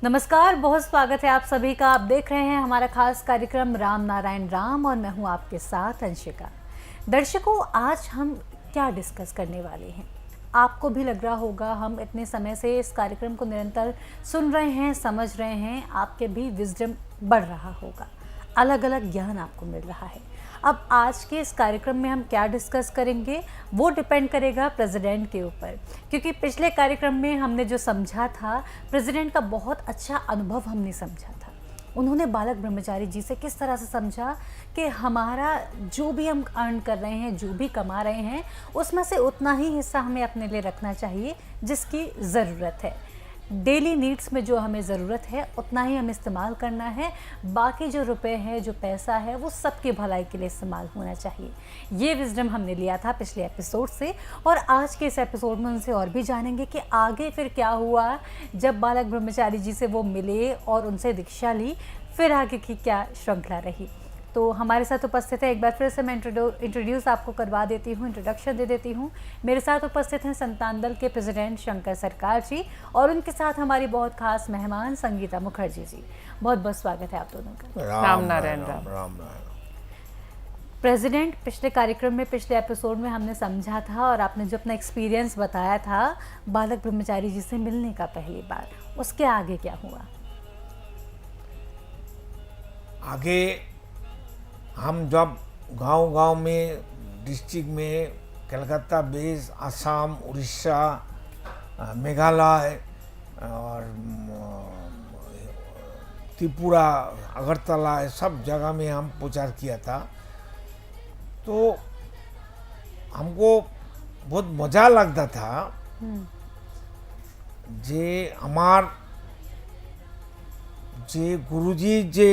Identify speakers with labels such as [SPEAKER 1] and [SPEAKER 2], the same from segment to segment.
[SPEAKER 1] नमस्कार, बहुत स्वागत है आप सभी का। आप देख रहे हैं हमारा खास कार्यक्रम राम नारायण राम और मैं हूं आपके साथ अंशिका। दर्शकों, आज हम क्या डिस्कस करने वाले हैं? आपको भी लग रहा होगा हम इतने समय से इस कार्यक्रम को निरंतर सुन रहे हैं, समझ रहे हैं, आपके भी विजडम बढ़ रहा होगा, अलग अलग ज्ञान आपको मिल रहा है। अब आज के इस कार्यक्रम में हम क्या डिस्कस करेंगे वो डिपेंड करेगा प्रेसिडेंट के ऊपर, क्योंकि पिछले कार्यक्रम में हमने जो समझा था, प्रेसिडेंट का बहुत अच्छा अनुभव हमने समझा था। उन्होंने बालक ब्रह्मचारी जी से किस तरह से समझा कि हमारा जो भी हम अर्न कर रहे हैं, जो भी कमा रहे हैं, उसमें से उतना ही हिस्सा हमें अपने लिए रखना चाहिए जिसकी ज़रूरत है। डेली नीड्स में जो हमें ज़रूरत है उतना ही हमें इस्तेमाल करना है। बाकी जो रुपए है, जो पैसा है, वो सबकी भलाई के लिए इस्तेमाल होना चाहिए। ये विजडम हमने लिया था पिछले एपिसोड से और आज के इस एपिसोड में उनसे और भी जानेंगे कि आगे फिर क्या हुआ जब बालक ब्रह्मचारी जी से वो मिले और उनसे दीक्षा ली, फिर आगे की क्या श्रृंखला रही। तो हमारे साथ उपस्थित है, एक बार फिर से मैं इंट्रोड्यूस आपको करवा देती हूँ, इंट्रोडक्शन दे देती हूँ। मेरे साथ उपस्थित हैं संतान दल के प्रेसिडेंट शंकर सरकार जी और उनके साथ हमारी बहुत खास मेहमान संगीता मुखर्जी जी। बहुत बहुत स्वागत है आप दोनों का।
[SPEAKER 2] राम नारायण राम।
[SPEAKER 1] प्रेसिडेंट, पिछले कार्यक्रम में, पिछले एपिसोड में हमने समझा था और आपने जो अपना एक्सपीरियंस बताया था बालक ब्रह्मचारी जी से मिलने का पहली बार, उसके आगे क्या हुआ?
[SPEAKER 2] आगे हम जब गांव-गांव में, डिस्ट्रिक्ट में, कलकत्ता बेस, असम, उड़ीसा, मेघालय और त्रिपुरा, अगरतला, सब जगह में हम प्रचार किया था। तो हमको बहुत मजा लगता था जे हमार जे गुरुजी जे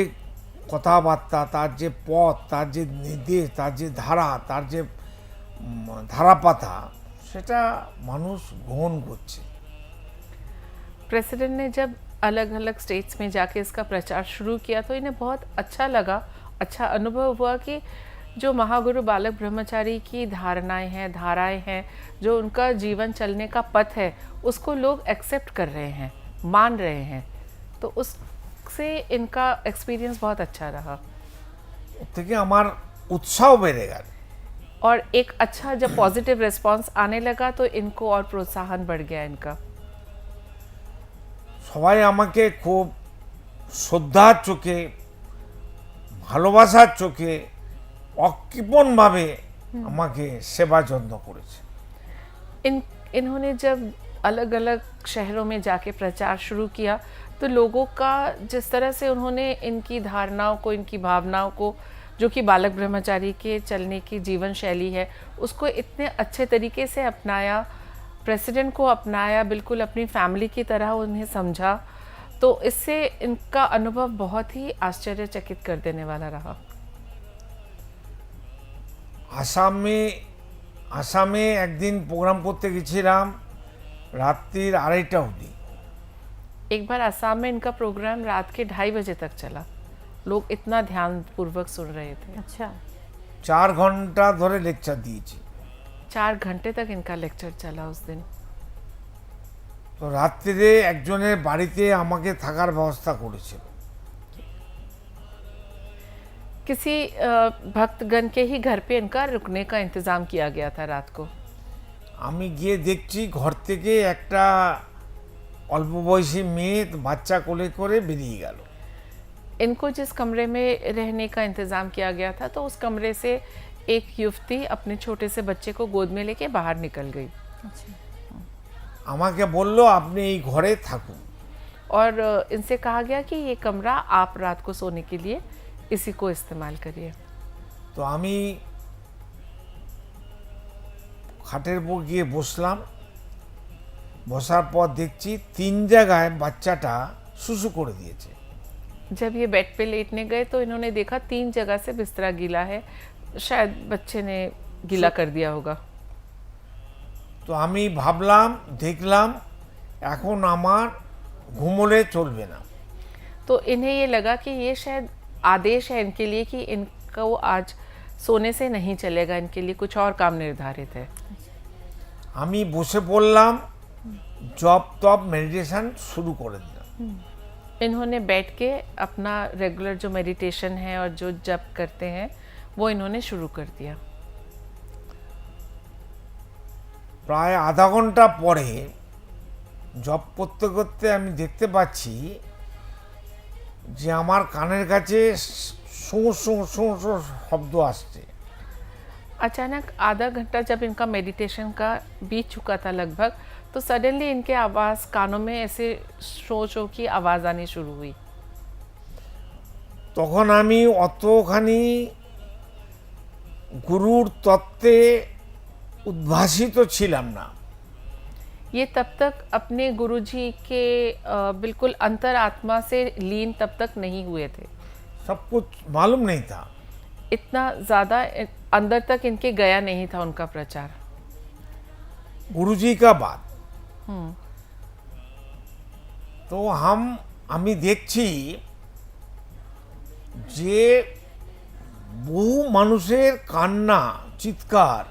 [SPEAKER 2] কথাবার্তা, তার যে পথ, তার যে নির্দেশ, তার যে ধারা, তার যে ধারাপাতা, সেটা মানুষ গ্রহণ করছে।
[SPEAKER 3] प्रेसिडेंट ने जब अलग अलग स्टेट्स में जाके इसका प्रचार शुरू किया तो इन्हें बहुत अच्छा लगा, अच्छा अनुभव हुआ कि जो महागुरु बालक ब्रह्मचारी की धारणाएं हैं, धाराएं हैं, जो उनका जीवन चलने का पथ है, उसको लोग एक्सेप्ट कर रहे हैं, मान रहे हैं। तो उससे इनका एक्सपीरियंस बहुत अच्छा रहा
[SPEAKER 2] থেকে আমার উৎসাহ বেড়ে গেল
[SPEAKER 3] और एक अच्छा जब पॉजिटिव रिस्पांस आने लगा तो इनको और प्रोत्साहन बढ़ गया इनका।
[SPEAKER 2] সবাই আমাকে খুব শ্রদ্ধার চোখে, ভালোবাসার চোখে, অকৃপণভাবে আমাকে সেবা যত্ন করেছে।
[SPEAKER 3] इन्होंने जब अलग अलग शहरों में जाके प्रचार शुरू किया तो लोगों का जिस तरह से उन्होंने इनकी धारणाओं को, इनकी भावनाओं को, जो कि बालक ब्रह्मचारी के चलने की जीवन शैली है, उसको इतने अच्छे तरीके से अपनाया, प्रेसिडेंट को अपनाया, बिल्कुल अपनी फैमिली की तरह उन्हें समझा। तो इससे इनका अनुभव बहुत ही आश्चर्यचकित कर देने वाला रहा।
[SPEAKER 2] আসামে একদিন প্রোগ্রাম করতে গেছিলাম রাত্রির 2:30 অবধি।
[SPEAKER 3] एक बार असम में इनका प्रोग्राम रात के 2:30 बजे तक चला। लोग इतना ध्यान पूर्वक सुन रहे थे।
[SPEAKER 1] अच्छा,
[SPEAKER 2] 4 ঘন্টা ধরে লেকচার দিয়েছি।
[SPEAKER 3] 4 घंटे तक इनका लेक्चर चला उस दिन।
[SPEAKER 2] তো রাত্রিরে একজনের বাড়িতে আমাকে থাকার ব্যবস্থা করেছিল।
[SPEAKER 3] किसी भक्तगण के ही घर पे इनका रुकने का इंतजाम किया गया था रात को।
[SPEAKER 2] আমি গিয়ে দেখছি ঘর থেকে একটা অল্প বয়সী মেয়ে বাচ্চা কোলে করে বেরিয়ে গেল।
[SPEAKER 3] इनको जिस कमरे में रहने का इंतज़ाम किया गया था तो उस कमरे से एक युवती अपने छोटे से बच्चे को गोद में लेके बाहर निकल गई।
[SPEAKER 2] আমাকে বলল আপনি এই ঘরে থাকুন।
[SPEAKER 3] और इनसे कहा गया कि ये कमरा आप रात को सोने के लिए इसी को इस्तेमाल करिए।
[SPEAKER 2] তো আমি খাটের উপর গিয়ে বসলাম। বসার পর দেখছি 3 জায়গায় বাচ্চাটা সুসু করে দিয়েছে।
[SPEAKER 3] जब ये बेड पे लेटने गए तो इन्होंने देखा 3 जगह से बिस्तरा गीला है, शायद बच्चे ने गीला कर दिया होगा।
[SPEAKER 2] তো আমি ভাবলাম, দেখলাম এখন আমার ঘুমোলে চলবে না।
[SPEAKER 3] तो इन्हें ये लगा कि ये शायद आदेश है इनके लिए कि इनको आज सोने से नहीं चलेगा, इनके लिए कुछ और काम निर्धारित है।
[SPEAKER 2] আমি বসে পড়লাম, জপ তপ মেডিটেশন শুরু করে দিলাম।
[SPEAKER 3] इन्होंने बैठ के अपना रेगुलर जो मेडिटेशन है और जो जप करते हैं वो इन्होंने शुरू कर दिया।
[SPEAKER 2] প্রায় আধা ঘন্টা পরে জব করতে করতে আমি দেখতে পাচ্ছি যে আমার কানের কাছে শোঁ শোঁ শোঁ শোঁ শব্দ আসছে।
[SPEAKER 3] अचानक आधा घंटा जब इनका मेडिटेशन का बीत चुका था लगभग, तो सडनली इनके आवाज़ कानों में ऐसे शो शो की आवाज़ आनी शुरू हुई।
[SPEAKER 2] তখন আমি অতখানি গুরুর তত্ত্বে উদ্ভাসিত ছিলাম না।
[SPEAKER 3] ये तब तक अपने गुरुजी के बिल्कुल अंतर आत्मा से लीन तब तक नहीं हुए थे।
[SPEAKER 2] सब कुछ मालूम नहीं था।
[SPEAKER 3] इतना ज़्यादा अंदर तक इनके गया नहीं था उनका प्रचार।
[SPEAKER 2] गुरुजी का बात तो আমি দেখছি যে বহু মানুষের কান্না চিৎকার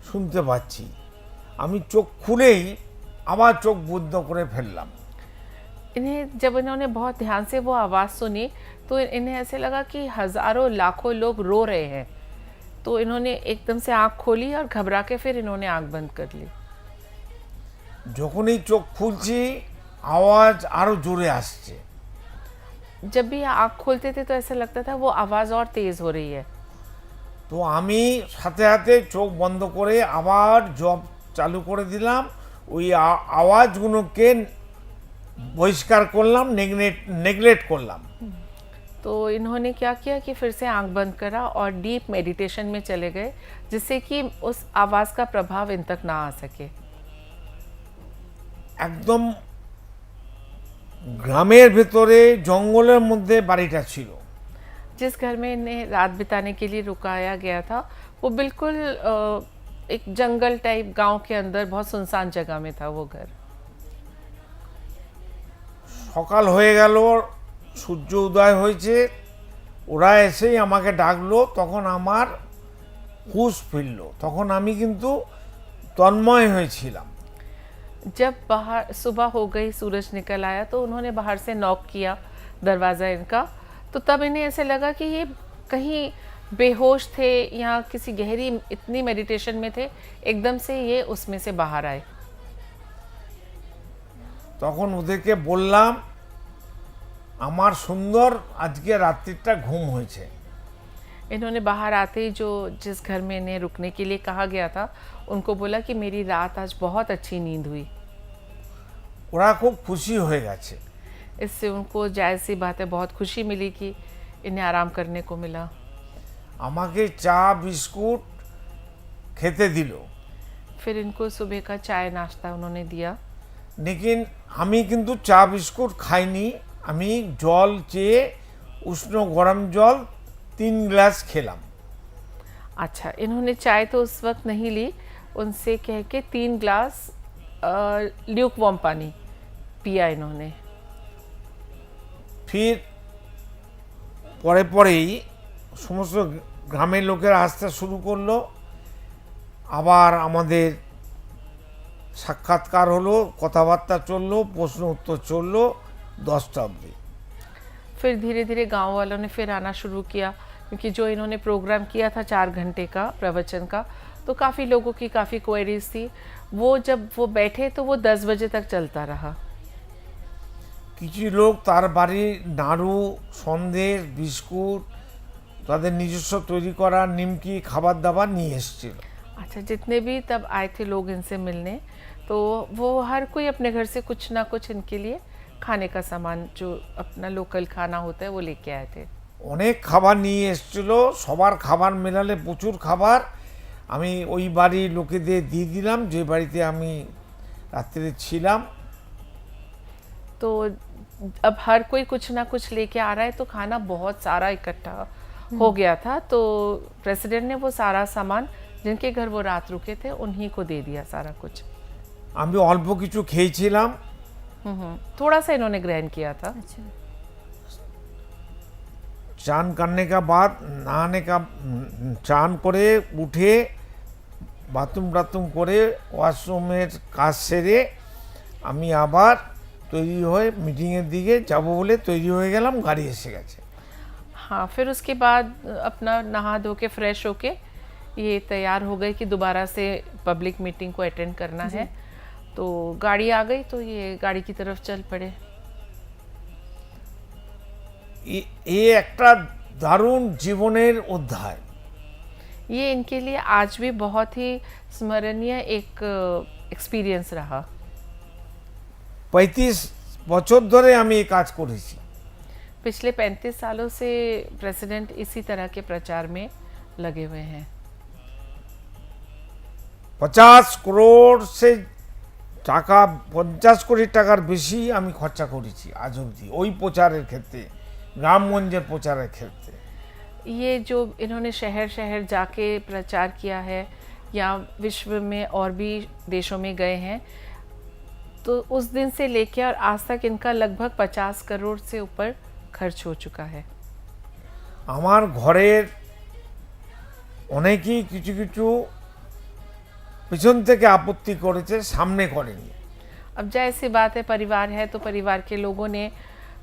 [SPEAKER 2] শুনতে পাচ্ছি। আমি চোখ খুলেই আবার চোখ বন্ধ করে ফেললাম।
[SPEAKER 3] इन्हें जब इन्होंने बहुत ध्यान से वो आवाज़ सुनी तो इन्हें ऐसे लगा कि हज़ारों लाखों लोग रो रहे हैं। तो इन्होंने एकदम से आँख खोली और घबरा के फिर इन्होंने आँख बंद कर ली।
[SPEAKER 2] যখনই চোখ খুলছি আওয়াজ আরো জোরে আসছে।
[SPEAKER 3] जब भी आँख खोलते थे तो ऐसा लगता था वो आवाज़ और तेज़ हो रही है।
[SPEAKER 2] তো আমি সাথে সাথে চোখ বন্ধ করে আবার জব চালু করে দিলাম। ওই আওয়াজগুলোকে বহিষ্কার করলাম, নেগলেক্ট করলাম।
[SPEAKER 3] तो इन्होंने क्या किया कि फिर से आंख बंद करा और डीप मेडिटेशन में चले गए, जिससे कि उस आवाज़ का प्रभाव इन तक ना आ सके।
[SPEAKER 2] একদম গ্রামের ভেতরে জঙ্গলের মধ্যে বাড়িটা ছিল।
[SPEAKER 3] जिस घर में इन्हें रात बिताने के लिए रुकाया गया था वो बिल्कुल एक जंगल टाइप गांव के अंदर बहुत सुनसान जगह में था वो घर।
[SPEAKER 2] সকাল হয়ে গেল, সূর্য উদয় হয়েছে, ওরা এসেই আমাকে ডাকলো। তখন আমার হুঁশ ফিরল। তখন আমি কিন্তু তন্ময় হয়েছিলাম।
[SPEAKER 3] जब बाहर सुबह हो गई, सूरज निकल आया तो उन्होंने बाहर से नॉक किया दरवाज़ा इनका। तो तब इन्हें ऐसे लगा कि ये कहीं बेहोश थे या किसी गहरी इतनी मेडिटेशन में थे, एकदम से ये उसमें से बाहर आए।
[SPEAKER 2] তখন ওদেরকে বললাম আমার সুন্দর আজকে রাত্রিটা ঘুম হয়েছে।
[SPEAKER 3] इन्होंने बाहर आते ही जो जिस घर में इन्हें रुकने के लिए कहा गया था उनको बोला कि मेरी रात आज बहुत अच्छी नींद हुई।
[SPEAKER 2] ওরা খুব খুশি হয়ে গেছে।
[SPEAKER 3] इससे उनको जायज़ सी बात है, बहुत खुशी मिली कि इन्हें आराम करने को मिला।
[SPEAKER 2] আমাকে চা বিস্কুট খেতে দিল।
[SPEAKER 3] फिर इनको सुबह का चाय नाश्ता उन्होंने दिया।
[SPEAKER 2] लेकिन আমি কিন্তু চা বিস্কুট খাইনি। আমি জল চেয়ে উষ্ণ গরম জল 3 গ্লাস খেলাম।
[SPEAKER 3] अच्छा, इन्होंने चाय तो उस वक्त नहीं ली, उनसे कह के 3 ग्लास ल्यूक वार्म पानी पिया इन्होंने।
[SPEAKER 2] फिर পরে পরেই সমস্ত গ্রামের লোকেরা আসতে শুরু করলো। আবার আমাদের সাক্ষাৎকার হলো, কথাবার্তা চললো, প্রশ্ন উত্তর চললো 10টা অবধি।
[SPEAKER 3] फिर धीरे धीरे गांव वालों ने फिर आना शुरू किया, क्योंकि जो इन्होंने प्रोग्राम किया था 4 घंटे का प्रवचन का, तो काफ़ी लोगों की काफ़ी क्वेरीज थी। वो जब वो बैठे तो वो 10 बजे तक चलता रहा।
[SPEAKER 2] কিছু লোক তার বাড়ির নাড়ু, সন্দেশ, বিস্কুট, তাদের নিজস্ব তৈরি করা নিমকি খাবার দাবার নিয়ে এসেছিল।
[SPEAKER 3] अच्छा, जितने भी तब आए थे लोग इनसे मिलने, तो वो हर कोई अपने घर से कुछ ना कुछ इनके लिए खाने का सामान, जो अपना लोकल खाना होता है, वो लेके आए थे।
[SPEAKER 2] অনেক খাবার নিয়ে এসেছিল। সবার খাবার মেলালে প্রচুর খাবার। আমি ওই বাড়ির লোকেদের দিয়ে দিলাম যে বাড়িতে আমি রাত্রে ছিলাম।
[SPEAKER 3] तो अब हर कोई कुछ ना कुछ लेके आ रहा है, तो खाना बहुत सारा इकट्ठा हो गया था। तो प्रेसिडेंट ने वो सारा सामान जिनके घर वो रात रुके थे उन्हीं को दे दिया सारा कुछ।
[SPEAKER 2] আমি অল্প কিছু খেয়েছিলাম।
[SPEAKER 3] थोड़ा सा इन्होंने ग्रहण किया था।
[SPEAKER 1] अच्छा,
[SPEAKER 2] চান करने का बाद नहाने का চান করে উঠে বাথরুম টাথরুম করে ওয়াশরুমের কাজ সেরে আমি আবার তৈরি হয়ে মিটিংয়ের দিকে যাব বলে তৈরি হয়ে গেলাম, গাড়ি এসে গেছে।
[SPEAKER 3] हाँ, फिर उसके बाद अपना नहा धो के फ्रेश होके ये तैयार हो गए कि दोबारा से पब्लिक मीटिंग को अटेंड करना है। तो गाड़ी आ गई तो ये गाड़ी की तरफ चल पड़े।
[SPEAKER 2] এ একটা দারুণ জীবনের অধ্যায়।
[SPEAKER 3] ये इनके लिए आज भी बहुत ही स्मरणीय एक एक्सपीरियंस रहा।
[SPEAKER 2] 35 বছর ধরে আমি এই কাজ করেছি।
[SPEAKER 3] पिछले 35 सालों से प्रेसिडेंट इसी तरह के प्रचार में लगे हुए हैं।
[SPEAKER 2] 50 করোড় সে টাকা, 50 কোটি টাকার বেশি আমি খরচা করেছি আজ অবধি ওই প্রচারের ক্ষেত্রে, গ্রামগঞ্জের প্রচারের ক্ষেত্রে।
[SPEAKER 3] ये जो इन्होंने शहर शहर जाके प्रचार किया है या विश्व में और भी देशों में गए हैं, तो उस दिन से लेकर और आज तक इनका लगभग 50 करोड़ से ऊपर खर्च हो चुका है।
[SPEAKER 2] আমার ঘরের অনেকেই কিছু কিছু পিছন থেকে আপত্তি করেছে, সামনে করেনি।
[SPEAKER 3] अब जाहिर सी बात है, परिवार है तो परिवार के लोगों ने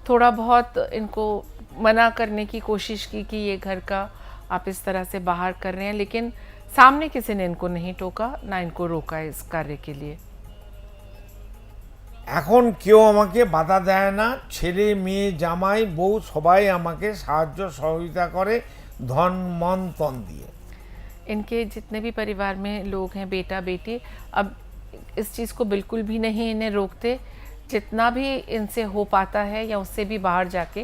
[SPEAKER 3] थोड़ा बहुत इनको मना करने की कोशिश की कि ये घर का आप इस तरह से बाहर कर रहे हैं, लेकिन सामने किसी ने इनको नहीं टोका, ना इनको रोका इस कार्य के लिए।
[SPEAKER 2] এখন কেউ আমাকে বাধা দেয় না, ছেলে মেয়ে জামাই বউ সবাই আমাকে সাহায্য সহযোগিতা করে ধন মন তন দিয়ে।
[SPEAKER 3] इनके जितने भी परिवार में लोग हैं, बेटा बेटी, अब इस चीज़ को बिल्कुल भी नहीं इन्हें रोकते। जितना भी इनसे हो पाता है या उससे भी बाहर जाके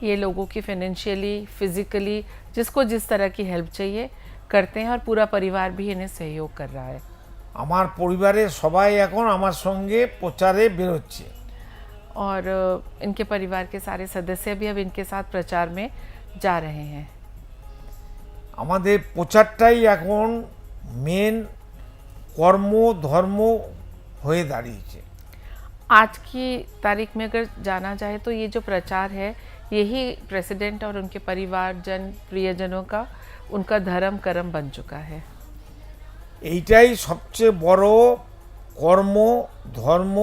[SPEAKER 3] ये लोगों की फाइनेंशियली, फिजिकली, जिसको जिस तरह की हेल्प चाहिए करते हैं, और पूरा परिवार भी इन्हें सहयोग कर रहा है।
[SPEAKER 2] আমার পরিবারের সবাই এখন আমার সঙ্গে প্রচারে বেরোচ্ছে।
[SPEAKER 3] और इनके परिवार के सारे सदस्य भी अब इनके साथ प्रचार में जा रहे हैं।
[SPEAKER 2] আমাদের প্রচারটাই এখন মেন কর্ম ধর্ম হয়ে দাঁড়িয়েছে।
[SPEAKER 3] आज की तारीख में अगर जाना जाए तो ये जो प्रचार है, यही प्रेसिडेंट और उनके परिवारजन, प्रियजनों का, उनका धर्म कर्म बन चुका है।
[SPEAKER 2] এইটাই সবচেয়ে বড় কর্ম ধর্ম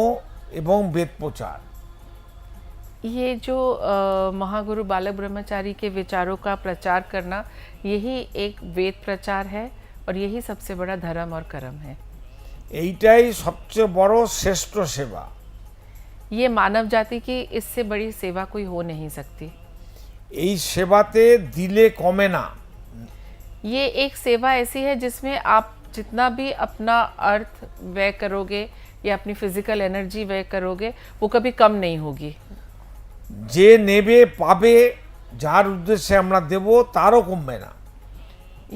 [SPEAKER 2] এবং বেদ প্রচার।
[SPEAKER 3] ये जो महागुरु बालक ब्रह्मचारी के विचारों का प्रचार करना, यही एक वेद प्रचार है और यही सबसे बड़ा धर्म और कर्म है।
[SPEAKER 2] এইটাই সবচেয়ে বড় শ্রেষ্ঠ সেবা।
[SPEAKER 3] ये मानव जाति की इससे बड़ी सेवा कोई हो नहीं सकती।
[SPEAKER 2] এই সেবাতে দিলে কমে না।
[SPEAKER 3] ये एक सेवा ऐसी है जिसमें आप जितना भी अपना अर्थ व्यय करोगे या अपनी फिजिकल एनर्जी व्यय करोगे, वो कभी कम नहीं होगी।
[SPEAKER 2] যে নেবে পাবে, যার উদ্দেশ্যে আমরা দেব তারও কমবে না।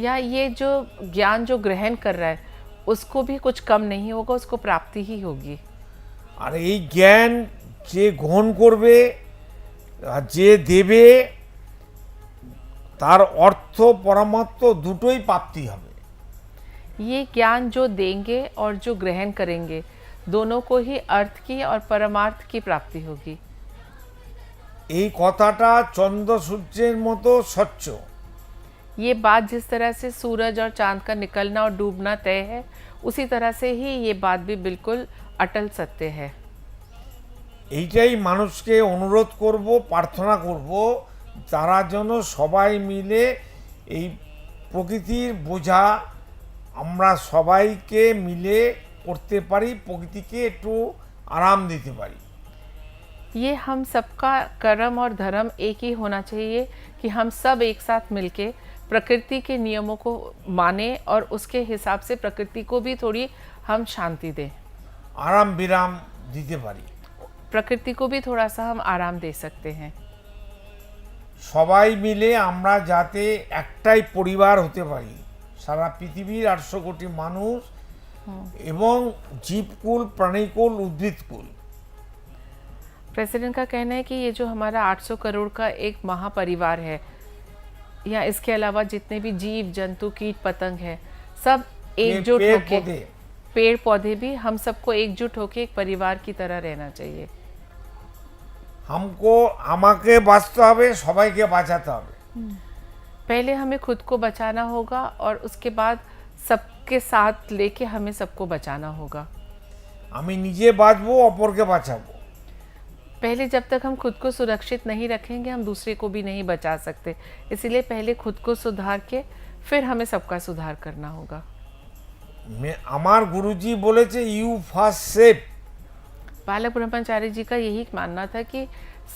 [SPEAKER 3] या ये जो ज्ञान जो ग्रहण कर रहा है, उसको भी कुछ कम नहीं होगा, उसको प्राप्ति ही होगी।
[SPEAKER 2] আর এই জ্ঞান যে গ্রহণ করবে আর যে দেবে, তার অর্থ পরমার্থ দুটোই প্রাপ্তি হবে।
[SPEAKER 3] ये ज्ञान जो देंगे और जो ग्रहण करेंगे, दोनों को ही अर्थ की और परमार्थ की प्राप्ति होगी।
[SPEAKER 2] এই কথাটা চন্দ্র সূর্যের মতো স্বচ্ছ।
[SPEAKER 3] ये बात जिस तरह से सूरज और चांद का निकलना और डूबना तय है, उसी तरह से ही ये बात भी बिल्कुल अटल सत्य है।
[SPEAKER 2] এইটাই মানুষকে অনুরোধ করব, প্রার্থনা করব, তারা যেন সবাই মিলে এই প্রকৃতির বোঝা আমরা সবাইকে মিলে করতে পারি, প্রকৃতিকে একটু আরাম দিতে পারি।
[SPEAKER 3] ये हम सबका कर्म और धर्म एक ही होना चाहिए कि हम सब एक साथ मिलके प्रकृति के नियमों को माने और उसके हिसाब से प्रकृति को भी थोड़ी हम शांति दें,
[SPEAKER 2] আরাম বিরাম দিতে পারি।
[SPEAKER 3] प्रकृति को भी थोड़ा सा हम आराम दे सकते हैं।
[SPEAKER 2] সবাই মিলে আমরা যাতে একটাই পরিবার হতে পারি, সারা পৃথিবীর 800 কোটি মানুষ এবং জীবকুল, প্রাণীকুল, উদ্ভিদকুল।
[SPEAKER 3] प्रेसिडेंट का कहना है कि ये जो हमारा 800 करोड़ का एक महापरिवार है, या इसके अलावा जितने भी जीव जंतु कीट पतंग है, सब एकजुट
[SPEAKER 2] पेड़
[SPEAKER 3] होके,
[SPEAKER 2] पौधे।
[SPEAKER 3] पेड़ पौधे भी, हम सबको एकजुट होके एक परिवार की तरह रहना चाहिए।
[SPEAKER 2] আমাকে বাঁচতে হবে, সবাইকে বাঁচাতে হবে।
[SPEAKER 3] पहले हमें खुद को बचाना होगा और उसके बाद सबके साथ लेके हमें सबको बचाना होगा।
[SPEAKER 2] আমি নিজে বাঁচবো, অপরকে বাঁচাবো।
[SPEAKER 3] पहले जब तक हम खुद को सुरक्षित नहीं रखेंगे हम दूसरे को भी नहीं बचा सकते, इसीलिए पहले खुद को सुधार के फिर हमें सबका सुधार करना होगा।
[SPEAKER 2] আমার গুরুজি বলেছে ইউ ফার্স্ট সেভ।
[SPEAKER 3] बालक ब्रह्मचारी जी का यही मानना था कि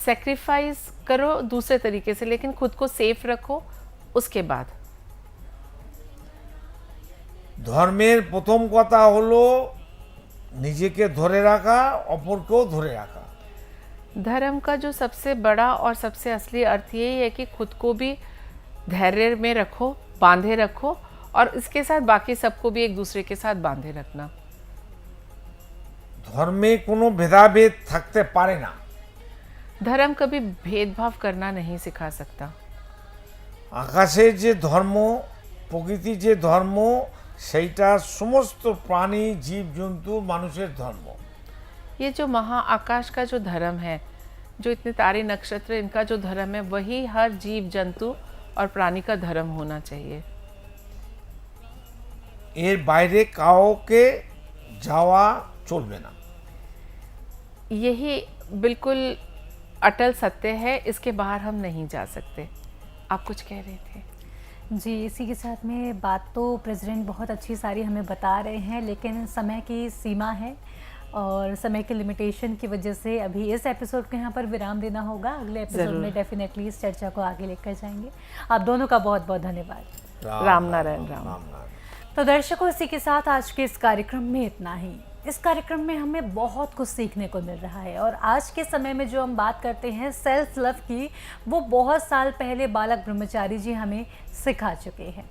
[SPEAKER 3] सेक्रीफाइस करो दूसरे तरीके से, लेकिन खुद को सेफ रखो उसके बाद।
[SPEAKER 2] ধর্মের প্রথম কথা হলো নিজেকে ধরে রাখা, অপরকেও ধরে রাখা।
[SPEAKER 3] धर्म का जो सबसे बड़ा और सबसे असली अर्थ यही है कि खुद को भी धैर्य में रखो, बांधे रखो, और इसके साथ बाकी सबको भी एक दूसरे के साथ बांधे रखना।
[SPEAKER 2] ধর্মে কোনো ভেদাভেদ থাকতে পারে না।
[SPEAKER 3] धर्म कभी भेदभाव करना नहीं सिखा सकता।
[SPEAKER 2] আকাশের যে ধর্ম, প্রকৃতির যে ধর্ম, সেইটা সমস্ত প্রাণী, জীবজন্তু, মানুষের ধর্ম।
[SPEAKER 3] ये जो महाआकाश का जो धर्म है, जो इतने तारे नक्षत्र इनका जो धर्म है, वही हर जीव जंतु और प्राणी का धर्म होना चाहिए।
[SPEAKER 2] এর বাইরে কাউকে যাওয়া চলবে না।
[SPEAKER 3] यही बिल्कुल अटल सत्य है, इसके बाहर हम नहीं जा सकते। आप कुछ कह रहे थे?
[SPEAKER 1] जी, इसी के साथ में बात तो प्रेसिडेंट बहुत अच्छी सारी हमें बता रहे हैं, लेकिन समय की सीमा है और समय के लिमिटेशन की वजह से अभी इस एपिसोड को यहाँ पर विराम देना होगा। अगले एपिसोड में डेफिनेटली इस चर्चा को आगे लेकर जाएंगे। आप दोनों का बहुत बहुत धन्यवाद।
[SPEAKER 3] राम नारायण राम।
[SPEAKER 1] तो दर्शकों, इसी के साथ आज के इस कार्यक्रम में इतना ही। इस कार्यक्रम में हमें बहुत कुछ सीखने को मिल रहा है और आज के समय में जो हम बात करते हैं सेल्फ लव की, वो बहुत साल पहले बालक ब्रह्मचारी जी हमें सिखा चुके हैं।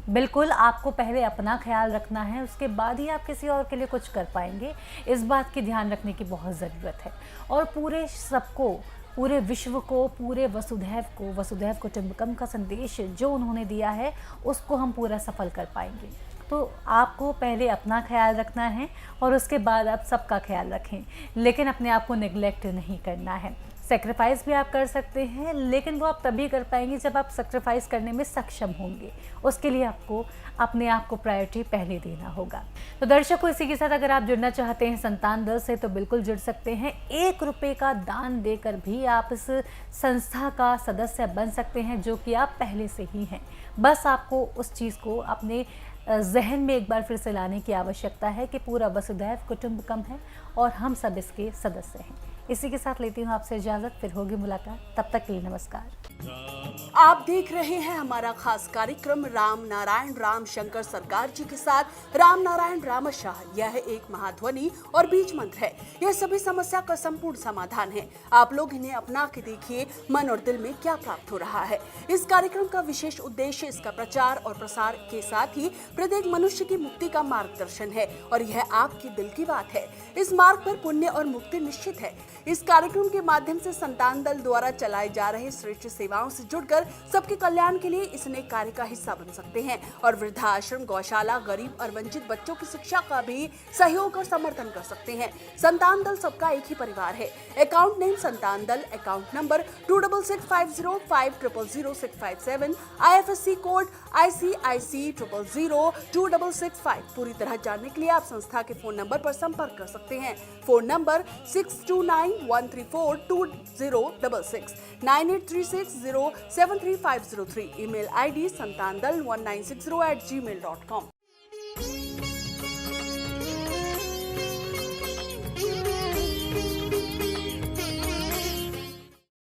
[SPEAKER 1] बिल्कुल आपको पहले अपना ख्याल रखना है, उसके बाद ही आप किसी और के लिए कुछ कर पाएंगे। इस बात की ध्यान रखने की बहुत ज़रूरत है और पूरे सबको, पूरे विश्व को, पूरे वसुधैव कुटुंबकम का संदेश जो उन्होंने दिया है उसको हम पूरा सफल कर पाएंगे। तो आपको पहले अपना ख्याल रखना है और उसके बाद आप सबका ख्याल रखें, लेकिन अपने आप को नेग्लेक्ट नहीं करना है। सेक्रीफाइस भी आप कर सकते हैं, लेकिन वो आप तभी कर पाएंगे जब आप सेक्रीफाइस करने में सक्षम होंगे। उसके लिए आपको अपने आप को प्रायोरिटी पहले देना होगा। तो दर्शकों, इसी के साथ अगर आप जुड़ना चाहते हैं संतान दल से तो बिल्कुल जुड़ सकते हैं। 1 रुपये का दान देकर भी आप इस संस्था का सदस्य बन सकते हैं, जो कि आप पहले से ही हैं। बस आपको उस चीज़ को अपने जहन में एक बार फिर से लाने की आवश्यकता है कि पूरा वसुधैव कुटुंबकम है और हम सब इसके सदस्य हैं। इसी के साथ लेती हूँ आपसे इजाज़त, फिर होगी मुलाकात। तब तक के लिए नमस्कार।
[SPEAKER 4] आप देख रहे हैं हमारा खास कार्यक्रम राम नारायण राम शंकर सरकार जी के साथ राम नारायण रामशाह। यह एक महाध्वनि और बीज मंत्र है। यह सभी समस्या का संपूर्ण समाधान है। आप लोग इन्हें अपना के देखिए मन और दिल में क्या प्राप्त हो रहा है। इस कार्यक्रम का विशेष उद्देश्य इसका प्रचार और प्रसार के साथ ही प्रत्येक मनुष्य की मुक्ति का मार्गदर्शन है और यह आपके दिल की बात है। इस मार्ग पर पुण्य और मुक्ति निश्चित है। इस कार्यक्रम के माध्यम से संतान दल द्वारा चलाए जा रहे श्रेष्ठ सेवाओं से जुड़कर सबके कल्याण के लिए इस नए कार्य का हिस्सा बन सकते हैं और वृद्धाश्रम, गौशाला, गरीब और वंचित बच्चों की शिक्षा का भी सहयोग और समर्थन कर सकते हैं। संतान दल सबका एक ही परिवार है। अकाउंट नेम संतान दल, account number 266505000657, IFSC code ICIC 000265। पूरी तरह जानने के लिए आप संस्था के फोन नंबर पर संपर्क कर सकते हैं। Phone number 6291342066, 9836073503। Email ID santandal1960@gmail.com।